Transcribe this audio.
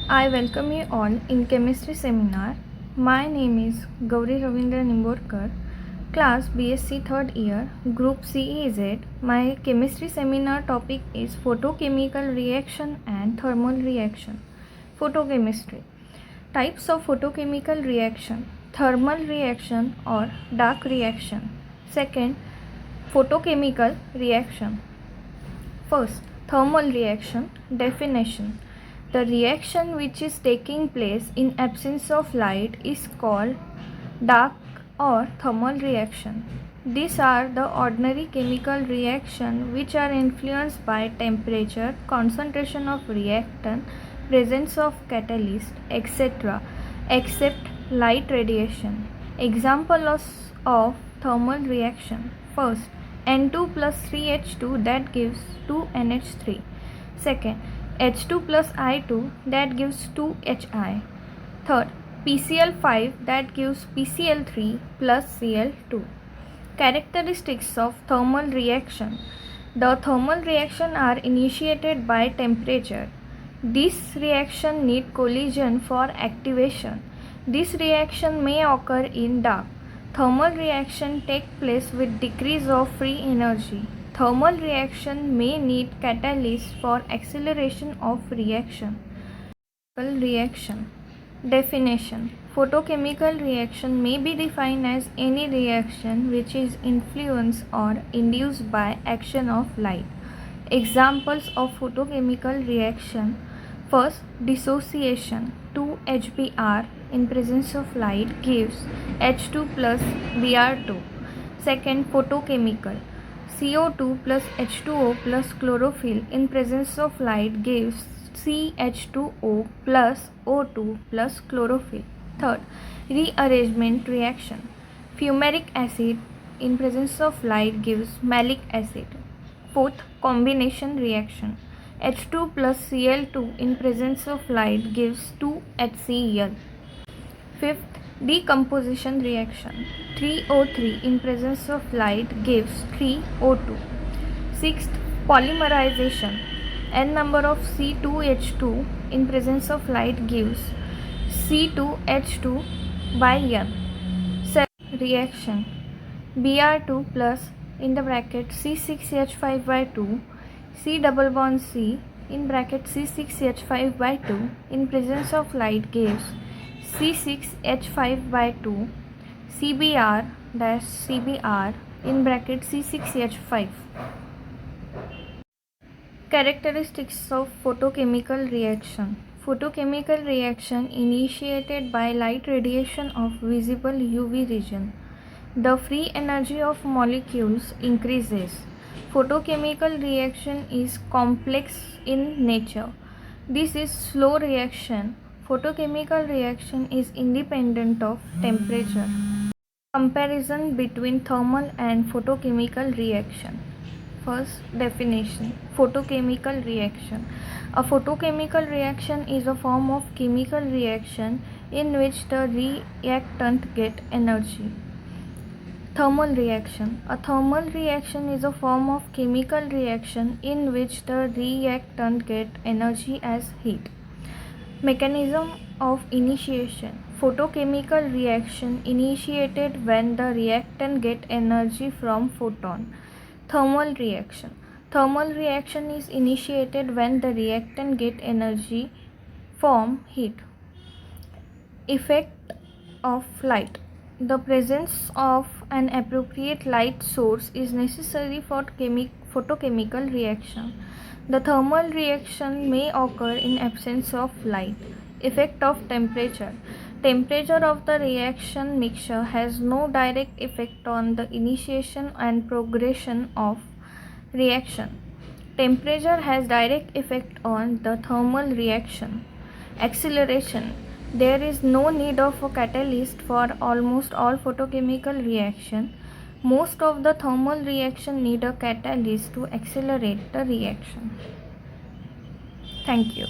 I welcome you all in chemistry seminar. My name is Gauri Ravindra Nimborkar, class BSc 3rd year, group CEZ. My chemistry seminar topic is photochemical reaction and thermal reaction. Photochemistry. Types of photochemical reaction: thermal reaction or dark reaction. Second, photochemical reaction. First, thermal reaction. Definition: the reaction which is taking place in absence of light is called dark or thermal reaction. These are the ordinary chemical reactions which are influenced by temperature, concentration of reactant, presence of catalyst, etc. except light radiation. Examples of thermal reaction: first, N2 plus 3H2 that gives 2NH3. Second, H2 plus I2 that gives 2HI. Third, PCl5 that gives PCl3 plus Cl2. Characteristics of thermal reaction: the thermal reaction are initiated by temperature. This reaction need collision for activation. This reaction may occur in dark. Thermal reaction take place with decrease of free energy. Thermal reaction may need catalyst for acceleration of reaction. Reaction. Definition: photochemical reaction may be defined as any reaction which is influenced or induced by action of light. Examples of photochemical reaction: first, dissociation. 2HBr in presence of light gives H2 plus Br2. Second, photochemical. CO2 plus H2O plus chlorophyll in presence of light gives CH2O plus O2 plus chlorophyll. Third, rearrangement reaction. Fumaric acid in presence of light gives malic acid. Fourth, combination reaction. H2 plus Cl2 in presence of light gives 2HCl. Fifth, decomposition reaction. 3O3 in presence of light gives 3O2. Sixth, polymerization. N number of C2H2 in presence of light gives C2H2 by N. Seventh, reaction. Br2 plus in the bracket C6H5 by 2, C double bond C in bracket C6H5 by 2 in presence of light gives C6H5 by 2, CBr dash CBr in bracket C6H5. Characteristics of photochemical reaction. Photochemical reaction initiated by light radiation of visible UV region. The free energy of molecules increases. Photochemical reaction is complex in nature. This is slow reaction. Photochemical reaction is independent of temperature. Comparison between thermal and photochemical reaction. First, definition. Photochemical reaction. A photochemical reaction is a form of chemical reaction in which the reactant get energy. Thermal reaction. A thermal reaction is a form of chemical reaction in which the reactant get energy as heat. Mechanism of initiation. Photochemical reaction initiated when the reactant get energy from photon. Thermal reaction. Thermal reaction is initiated when the reactant get energy from heat. Effect of light. The presence of an appropriate light source is necessary for photochemical reaction. The thermal reaction may occur in absence of light. Effect of temperature. Temperature of the reaction mixture has no direct effect on the initiation and progression of reaction. Temperature has direct effect on the thermal reaction. Acceleration. There is no need of a catalyst for almost all photochemical reaction. Most of the thermal reaction need a catalyst to accelerate the reaction. Thank you.